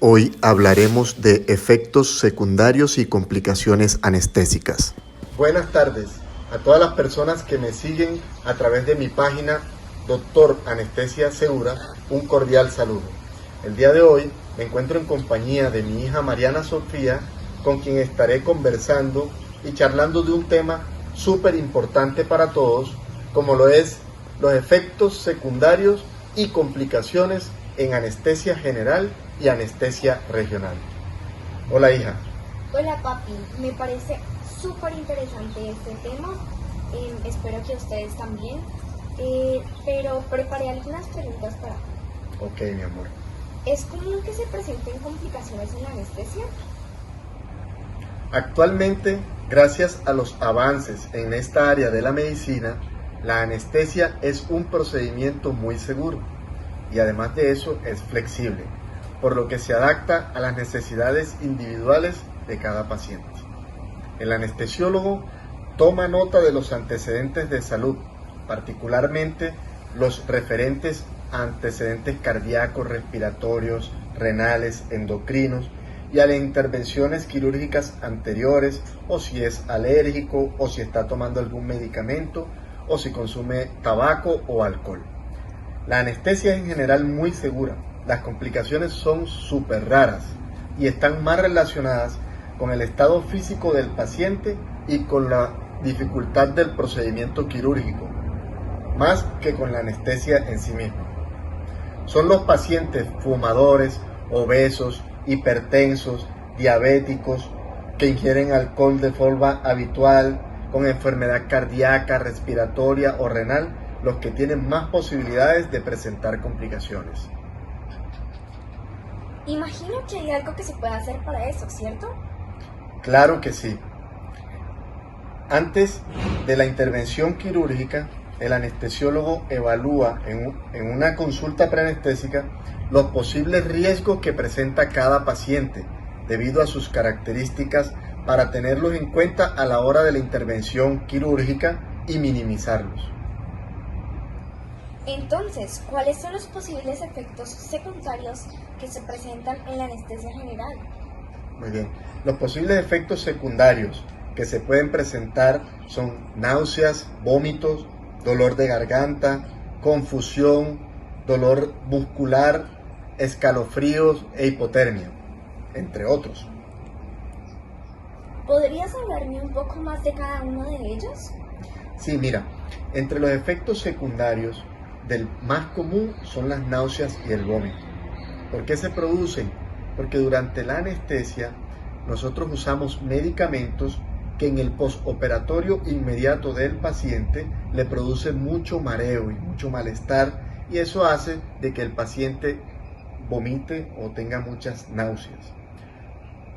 Hoy hablaremos de efectos secundarios y complicaciones anestésicas. Buenas tardes a todas las personas que me siguen a través de mi página Doctor Anestesia Segura, un cordial saludo. El día de hoy me encuentro en compañía de mi hija Mariana Sofía, con quien estaré conversando y charlando de un tema súper importante para todos, como lo es los efectos secundarios y complicaciones en anestesia general y anestesia regional. Hola, hija. Hola, papi, me parece súper interesante este tema, espero que ustedes también, pero preparé algunas preguntas para ti. Ok, mi amor. ¿Es común que se presenten complicaciones en la anestesia? Actualmente, gracias a los avances en esta área de la medicina, la anestesia es un procedimiento muy seguro y además de eso es flexible, por lo que se adapta a las necesidades individuales de cada paciente. El anestesiólogo toma nota de los antecedentes de salud, particularmente los referentes a antecedentes cardíacos, respiratorios, renales, endocrinos y a las intervenciones quirúrgicas anteriores, o si es alérgico, o si está tomando algún medicamento, o si consume tabaco o alcohol. La anestesia es en general muy segura. Las complicaciones son súper raras y están más relacionadas con el estado físico del paciente y con la dificultad del procedimiento quirúrgico, más que con la anestesia en sí misma. Son los pacientes fumadores, obesos, hipertensos, diabéticos, que ingieren alcohol de forma habitual, con enfermedad cardíaca, respiratoria o renal, los que tienen más posibilidades de presentar complicaciones. Imagino que hay algo que se pueda hacer para eso, ¿cierto? Claro que sí. Antes de la intervención quirúrgica, el anestesiólogo evalúa en una consulta preanestésica los posibles riesgos que presenta cada paciente debido a sus características para tenerlos en cuenta a la hora de la intervención quirúrgica y minimizarlos. Entonces, ¿cuáles son los posibles efectos secundarios que se presentan en la anestesia general? Muy bien. Los posibles efectos secundarios que se pueden presentar son náuseas, vómitos, dolor de garganta, confusión, dolor muscular, escalofríos e hipotermia, entre otros. ¿Podrías hablarme un poco más de cada uno de ellos? Sí, mira, entre los efectos secundarios del más común son las náuseas y el vómito. ¿Por qué se producen? Porque durante la anestesia nosotros usamos medicamentos que en el postoperatorio inmediato del paciente le producen mucho mareo y mucho malestar, y eso hace de que el paciente vomite o tenga muchas náuseas.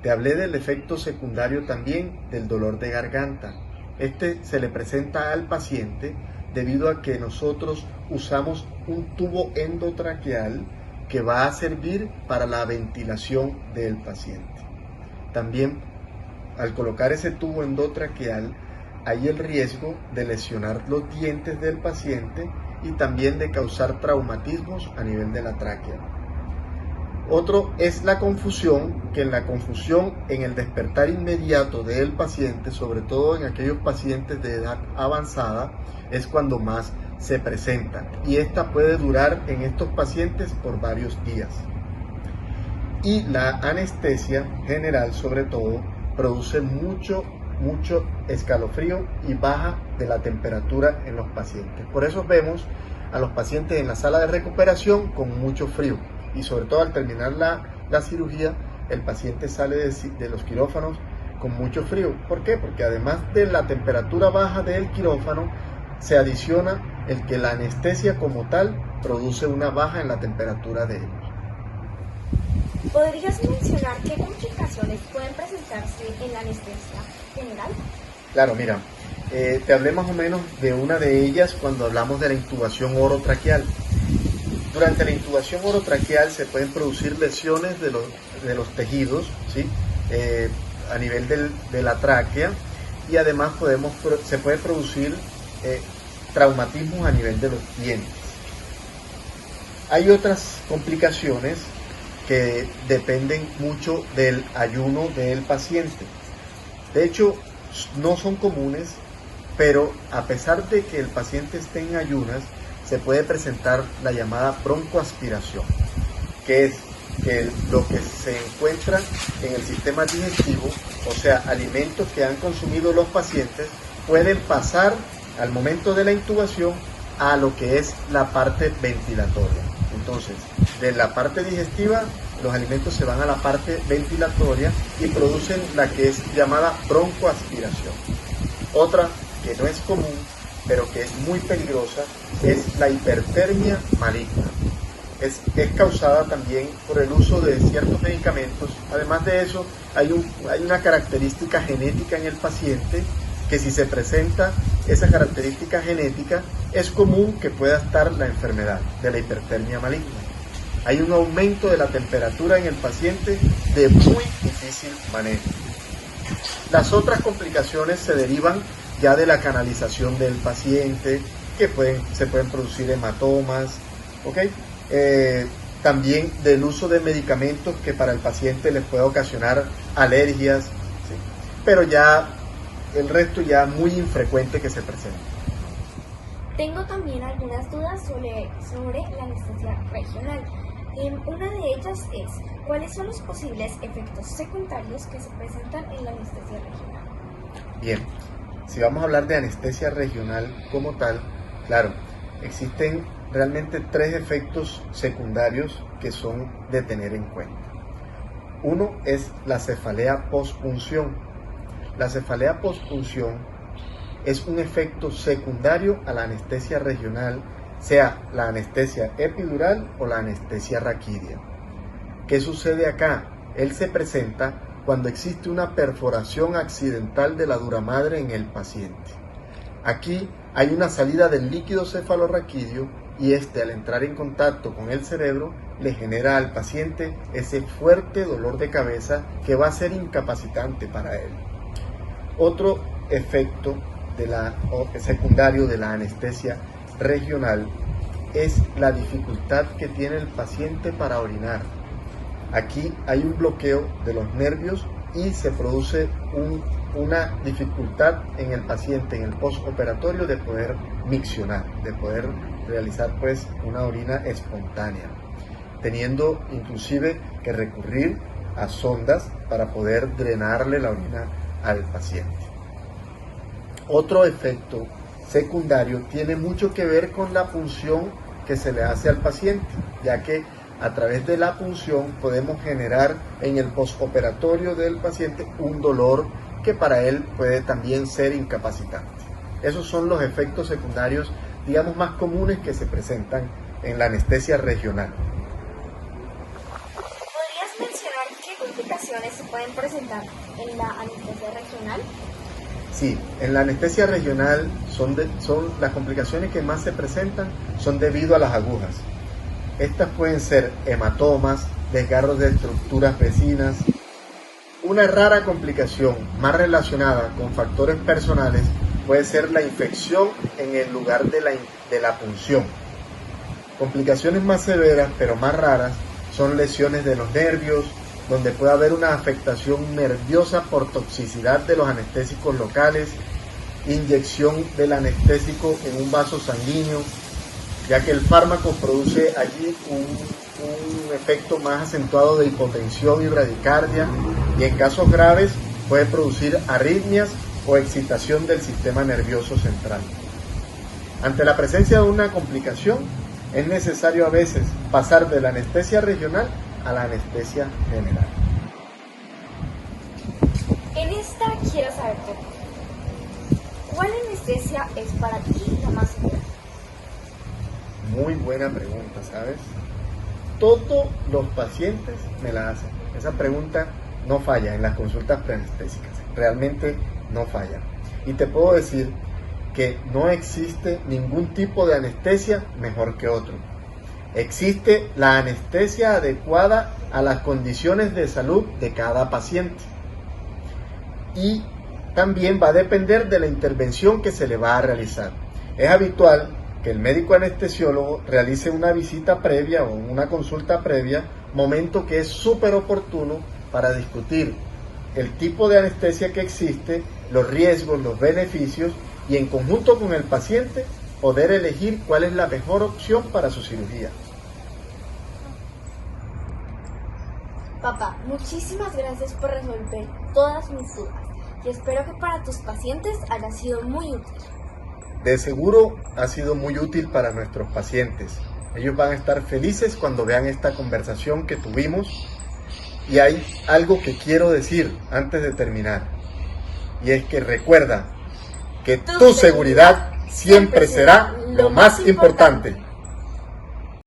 Te hablé del efecto secundario también del dolor de garganta. Este se le presenta al paciente debido a que nosotros usamos un tubo endotraqueal que va a servir para la ventilación del paciente. También, al colocar ese tubo endotraqueal, hay el riesgo de lesionar los dientes del paciente y también de causar traumatismos a nivel de la tráquea. Otro es la confusión, que en el despertar inmediato del paciente, sobre todo en aquellos pacientes de edad avanzada, es cuando más se presenta, y esta puede durar en estos pacientes por varios días. Y la anestesia general, sobre todo, produce mucho escalofrío y baja de la temperatura en los pacientes. Por eso vemos a los pacientes en la sala de recuperación con mucho frío, y sobre todo al terminar la cirugía, el paciente sale de los quirófanos con mucho frío. ¿Por qué? Porque además de la temperatura baja del quirófano, se adiciona el que la anestesia como tal produce una baja en la temperatura de ellos. ¿Podrías mencionar qué complicaciones pueden presentarse en la anestesia general? Claro, mira, te hablé más o menos de una de ellas cuando hablamos de la intubación orotraqueal. Durante la intubación orotraqueal se pueden producir lesiones de los tejidos, ¿sí? A nivel de la tráquea, y además se puede producir traumatismos a nivel de los dientes. Hay otras complicaciones que dependen mucho del ayuno del paciente. De hecho, no son comunes, pero a pesar de que el paciente esté en ayunas, se puede presentar la llamada broncoaspiración, que es que lo que se encuentra en el sistema digestivo, o sea, alimentos que han consumido los pacientes, pueden pasar al momento de la intubación a lo que es la parte ventilatoria. Entonces, de la parte digestiva, los alimentos se van a la parte ventilatoria y producen la que es llamada broncoaspiración. Otra que no es común, pero que es muy peligrosa, es la hipertermia maligna. Es causada también por el uso de ciertos medicamentos. Además de eso, hay una característica genética en el paciente que si se presenta esa característica genética, es común que pueda estar la enfermedad de la hipertermia maligna. Hay un aumento de la temperatura en el paciente de muy difícil manejo. Las otras complicaciones se derivan ya de la canalización del paciente, que se pueden producir hematomas, ¿ok? También del uso de medicamentos que para el paciente les puede ocasionar alergias, ¿sí? Pero ya el resto ya muy infrecuente que se presenta. Tengo también algunas dudas sobre la anestesia regional. Una de ellas es, ¿cuáles son los posibles efectos secundarios que se presentan en la anestesia regional? Bien, si vamos a hablar de anestesia regional como tal, claro, existen realmente 3 efectos secundarios que son de tener en cuenta. Uno es la cefalea postpunción. La cefalea postpunción es un efecto secundario a la anestesia regional, sea la anestesia epidural o la anestesia raquídea. ¿Qué sucede acá? Él se presenta cuando existe una perforación accidental de la dura madre en el paciente. Aquí hay una salida del líquido cefalorraquídeo y al entrar en contacto con el cerebro le genera al paciente ese fuerte dolor de cabeza que va a ser incapacitante para él. Otro efecto secundario de la anestesia regional es la dificultad que tiene el paciente para orinar. Aquí hay un bloqueo de los nervios y se produce una dificultad en el paciente en el postoperatorio de poder miccionar, de poder realizar pues una orina espontánea, teniendo inclusive que recurrir a sondas para poder drenarle la orina al paciente. Otro efecto secundario tiene mucho que ver con la punción que se le hace al paciente, ya que a través de la punción podemos generar en el postoperatorio del paciente un dolor que para él puede también ser incapacitante. Esos son los efectos secundarios, digamos, más comunes que se presentan en la anestesia regional. ¿Podrías mencionar qué complicaciones se pueden presentar en la anestesia regional? Sí, en la anestesia regional las complicaciones que más se presentan son debido a las agujas. Estas pueden ser hematomas, desgarros de estructuras vecinas. Una rara complicación más relacionada con factores personales puede ser la infección en el lugar de la punción. Complicaciones más severas, pero más raras, son lesiones de los nervios, donde puede haber una afectación nerviosa por toxicidad de los anestésicos locales, inyección del anestésico en un vaso sanguíneo, ya que el fármaco produce allí un efecto más acentuado de hipotensión y bradicardia, y en casos graves puede producir arritmias o excitación del sistema nervioso central. Ante la presencia de una complicación, es necesario a veces pasar de la anestesia regional a la anestesia general. En esta quiero saber ¿cuál anestesia es para ti la más segura? Muy buena pregunta, ¿sabes? Todos los pacientes me la hacen. Esa pregunta no falla en las consultas preanestésicas. Realmente no falla. Y te puedo decir que no existe ningún tipo de anestesia mejor que otro. Existe la anestesia adecuada a las condiciones de salud de cada paciente. Y también va a depender de la intervención que se le va a realizar. Es habitual que el médico anestesiólogo realice una visita previa o una consulta previa momento que es súper oportuno para discutir el tipo de anestesia que existe, los riesgos, los beneficios y en conjunto con el paciente poder elegir cuál es la mejor opción para su cirugía. Papá, muchísimas gracias por resolver todas mis dudas y espero que para tus pacientes haya sido muy útil. De seguro ha sido muy útil para nuestros pacientes. Ellos van a estar felices cuando vean esta conversación que tuvimos. Y hay algo que quiero decir antes de terminar. Y es que recuerda que tu seguridad siempre será lo más importante.